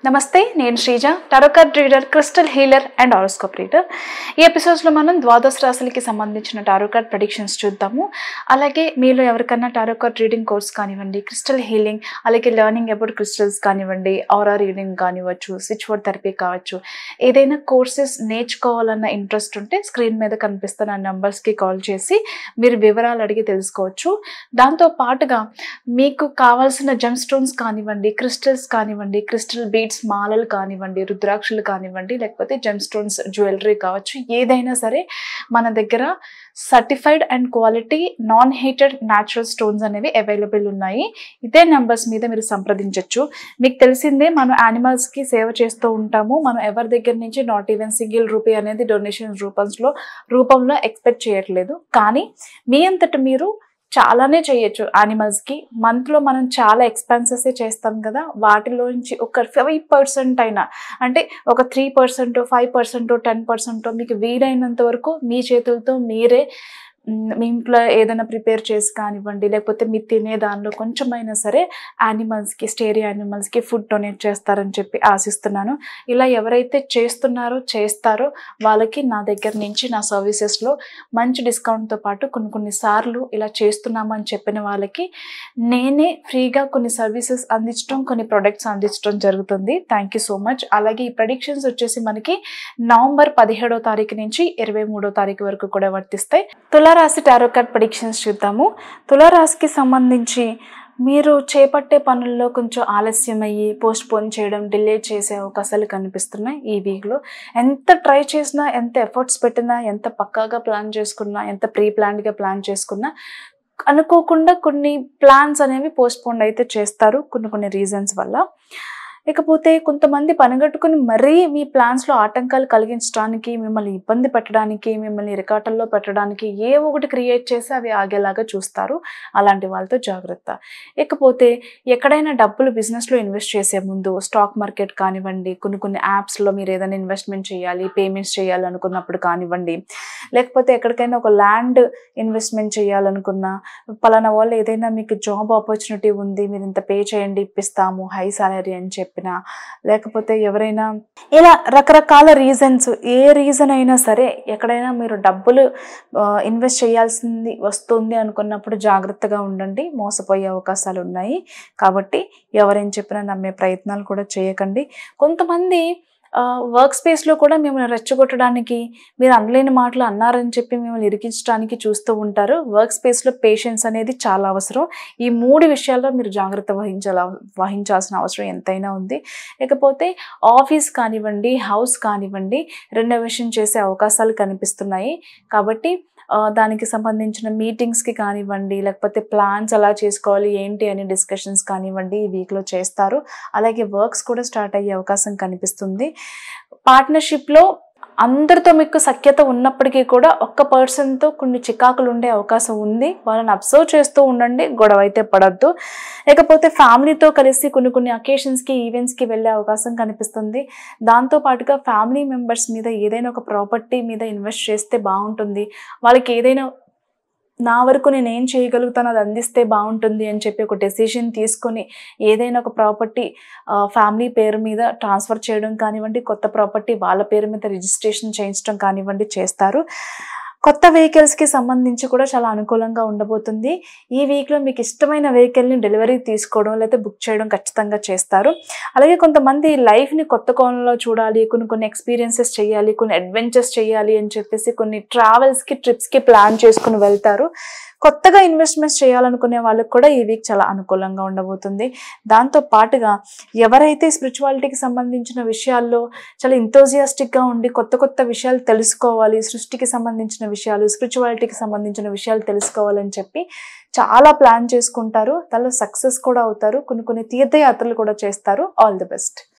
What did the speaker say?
నమస్తే, నేను Sreeja, tarot card reader, crystal healer and horoscope reader. ఈ ఎపిసోడ్స్లో మనం ద్వాదశ రాశులకి సంబంధించిన టారో కార్డ్ ప్రెడిక్షన్స్ చూద్దాము. అలాగే మీలో ఎవరికన్నా టారో కార్డ్ రీడింగ్ కోర్స్ కానివ్వండి, క్రిస్టల్ హీలింగ్, అలాగే లెర్నింగ్ అబౌట్ క్రిస్టల్స్ కానివ్వండి, ఆరా రీడింగ్ కానివ్వచ్చు, స్విచ్ వర్డ్ థెరపీ కావచ్చు, ఏదైనా కోర్సెస్ నేర్చుకోవాలన్న ఇంట్రెస్ట్ ఉంటే స్క్రీన్ మీద కనిపిస్తున్న నెంబర్స్కి కాల్ చేసి మీరు వివరాలు అడిగి తెలుసుకోవచ్చు. దాంతో పాటుగా మీకు కావాల్సిన జెమ్ స్టోన్స్ కానివ్వండి, క్రిస్టల్స్ కానివ్వండి, క్రిస్టల్ బీడ్స్, మాలలు కానివ్వండి, రుద్రాక్షలు కానివ్వండి, లేకపోతే జెమ్ స్టోన్స్ జ్యువెలరీ కావచ్చు, ఏదైనా సరే మన దగ్గర certified and quality non heated natural stones అనేవి అవైలబుల్ ఉన్నాయి. ఇదే నెంబర్స్ మీద మీరు సంప్రదించవచ్చు. మీకు తెలిసిందే, మనం యానిమల్స్కి సేవ చేస్తూ ఉంటాము. మనం ఎవరి దగ్గర నుంచి నాట్ ఈవెన్ సింగిల్ రూపీ అనేది డొనేషన్ రూపంలో ఎక్స్పెక్ట్ చేయట్లేదు. కానీ మీ అంతట మీరు చాలానే చేయొచ్చు. యానిమల్స్కి మంత్లో మనం చాలా ఎక్స్పెన్సెస్ చేస్తాం కదా, వాటిలోంచి ఒక 5% అయినా, అంటే ఒక 3%, 5%, 10% మీకు వీలైనంత వరకు మీ చేతులతో మీరే మీ ఇంట్లో ఏదైనా ప్రిపేర్ చేసి కానివ్వండి, లేకపోతే మీరు తినే దానిలో కొంచెమైనా సరే యానిమల్స్కి, స్టేరీ యానిమల్స్కి ఫుడ్ డొనేట్ చేస్తారని చెప్పి ఆశిస్తున్నాను. ఇలా ఎవరైతే చేస్తారో వాళ్ళకి నా దగ్గర నుంచి, నా సర్వీసెస్లో మంచి డిస్కౌంట్తో పాటు కొన్నిసార్లు ఇలా చేస్తున్నామని చెప్పిన వాళ్ళకి నేనే ఫ్రీగా కొన్ని సర్వీసెస్ అందించడం, కొన్ని ప్రొడక్ట్స్ అందించడం జరుగుతుంది. Thank you so much. అలాగే ఈ ప్రెడిక్షన్స్ వచ్చేసి మనకి నవంబర్ 17వ తారీఖు నుంచి 23వ తారీఖు వరకు కూడా వర్తిస్తాయి. తులారాశి టారో కార్డ్ ప్రెడిక్షన్స్ చూద్దాము. తులారాశికి సంబంధించి మీరు చేపట్టే పనుల్లో కొంచెం ఆలస్యమయ్యి పోస్ట్పోన్ చేయడం, డిలే చేసే అవకాశాలు కనిపిస్తున్నాయి. ఈ వీక్లో ఎంత ట్రై చేసినా, ఎంత ఎఫర్ట్స్ పెట్టినా, ఎంత పక్కాగా ప్లాన్ చేసుకున్నా, ఎంత ప్రీ ప్లాన్డ్గా ప్లాన్ చేసుకున్నా అనుకోకుండా కొన్ని ప్లాన్స్ అనేవి పోస్ట్పోన్ అయితే చేస్తారు కొన్ని రీజన్స్ వల్ల. ఇకపోతే కొంతమంది పనిగట్టుకుని మరీ మీ ప్లాన్స్లో ఆటంకాలు కలిగించడానికి, మిమ్మల్ని ఇబ్బంది పెట్టడానికి, మిమ్మల్ని ఇరకాటంలో పెట్టడానికి ఒకటి క్రియేట్ చేసి అవి ఆగేలాగా చూస్తారు. అలాంటి వాళ్ళతో జాగ్రత్త. ఇకపోతే ఎక్కడైనా డబ్బులు బిజినెస్లో ఇన్వెస్ట్ చేసే ముందు స్టాక్ మార్కెట్ కానివ్వండి, కొన్ని యాప్స్లో మీరు ఏదైనా ఇన్వెస్ట్మెంట్ చేయాలి, పేమెంట్స్ చేయాలి అనుకున్నప్పుడు కానివ్వండి, లేకపోతే ఎక్కడికైనా ఒక ల్యాండ్ ఇన్వెస్ట్మెంట్ చేయాలనుకున్నా, పలానా వాళ్ళు ఏదైనా మీకు జాబ్ ఆపర్చునిటీ ఉంది, మీరు ఇంత పే చేయండి ఇప్పిస్తాము హై సాలరీ అని చెప్పినా, లేకపోతే ఎవరైనా ఇలా రకరకాల రీజన్స్, ఏ రీజన్ అయినా సరే ఎక్కడైనా మీరు డబ్బులు ఇన్వెస్ట్ చేయాల్సింది వస్తుంది అనుకున్నప్పుడు జాగ్రత్తగా ఉండండి. మోసపోయే అవకాశాలు ఉన్నాయి. కాబట్టి ఎవరేం చెప్పినా నమ్మే ప్రయత్నాలు కూడా చేయకండి. కొంతమంది వర్క్ స్పేస్లో కూడా మిమ్మల్ని రెచ్చగొట్టడానికి, మీరు అనలేని మాటలు అన్నారని చెప్పి మిమ్మల్ని ఇరికించడానికి చూస్తూ ఉంటారు. వర్క్ స్పేస్లో పేషెన్స్ అనేది చాలా అవసరం. ఈ 3 విషయాల్లో మీరు జాగ్రత్త వహించాల్సిన అవసరం ఎంతైనా ఉంది. ఇకపోతే ఆఫీస్ కానివ్వండి, హౌస్ కానివ్వండి, రెనోవేషన్ చేసే అవకాశాలు కనిపిస్తున్నాయి. కాబట్టి దానికి సంబంధించిన మీటింగ్స్కి కానివ్వండి, లేకపోతే ప్లాన్స్ ఎలా చేసుకోవాలి ఏంటి అని డిస్కషన్స్ కానివ్వండి ఈ వీక్లో చేస్తారు. అలాగే వర్క్స్ కూడా స్టార్ట్ అయ్యే అవకాశం కనిపిస్తుంది. పార్ట్నర్షిప్లో అందరితో మీకు సఖ్యత ఉన్నప్పటికీ కూడా ఒక్క పర్సన్తో కొన్ని చికాకులు ఉండే అవకాశం ఉంది. వాళ్ళని అబ్జర్వ్ చేస్తూ ఉండండి, గొడవ అయితే పడద్దు. లేకపోతే ఫ్యామిలీతో కలిసి కొన్ని అకేషన్స్కి, ఈవెంట్స్కి వెళ్ళే అవకాశం కనిపిస్తుంది. దాంతోపాటుగా ఫ్యామిలీ మెంబర్స్ మీద ఏదైనా ఒక ప్రాపర్టీ మీద ఇన్వెస్ట్ చేస్తే బాగుంటుంది. వాళ్ళకి ఏదైనా నా వరకు నేను ఏం చేయగలుగుతాను అది అందిస్తే బాగుంటుంది అని చెప్పి ఒక డెసిషన్ తీసుకొని ఏదైనా ఒక ప్రాపర్టీ ఫ్యామిలీ పేరు మీద ట్రాన్స్ఫర్ చేయడం కానివ్వండి, కొత్త ప్రాపర్టీ వాళ్ళ పేరు మీద రిజిస్ట్రేషన్ చేయించడం కానివ్వండి చేస్తారు. కొత్త వెహికల్స్కి సంబంధించి కూడా చాలా అనుకూలంగా ఉండబోతుంది. ఈ వీక్లో మీకు ఇష్టమైన వెహికల్ని డెలివరీ తీసుకోవడం లేదా బుక్ చేయడం ఖచ్చితంగా చేస్తారు. అలాగే కొంతమంది లైఫ్ని కొత్త కోణంలో చూడాలి, కొన్ని ఎక్స్పీరియన్సెస్ చేయాలి, కొన్ని అడ్వెంచర్స్ చేయాలి అని చెప్పేసి కొన్ని ట్రావెల్స్కి, ట్రిప్స్కి ప్లాన్ చేసుకుని వెళ్తారు. కొత్తగా ఇన్వెస్ట్మెంట్స్ చేయాలనుకునే వాళ్ళకి కూడా ఈ వీక్ చాలా అనుకూలంగా ఉండబోతుంది. దాంతో పాటుగా ఎవరైతే స్పిరిచువాలిటీకి సంబంధించిన విషయాల్లో చాలా ఎంతూజియాస్టిక్గా ఉండి కొత్త విషయాలు తెలుసుకోవాలి, సృష్టికి సంబంధించిన విషయాలు, స్పిరిచువాలిటీకి సంబంధించిన విషయాలు తెలుసుకోవాలని చెప్పి చాలా ప్లాన్ చేసుకుంటారు. దానిలో సక్సెస్ కూడా అవుతారు. కొన్ని తీర్థయాత్రలు కూడా చేస్తారు. All the best.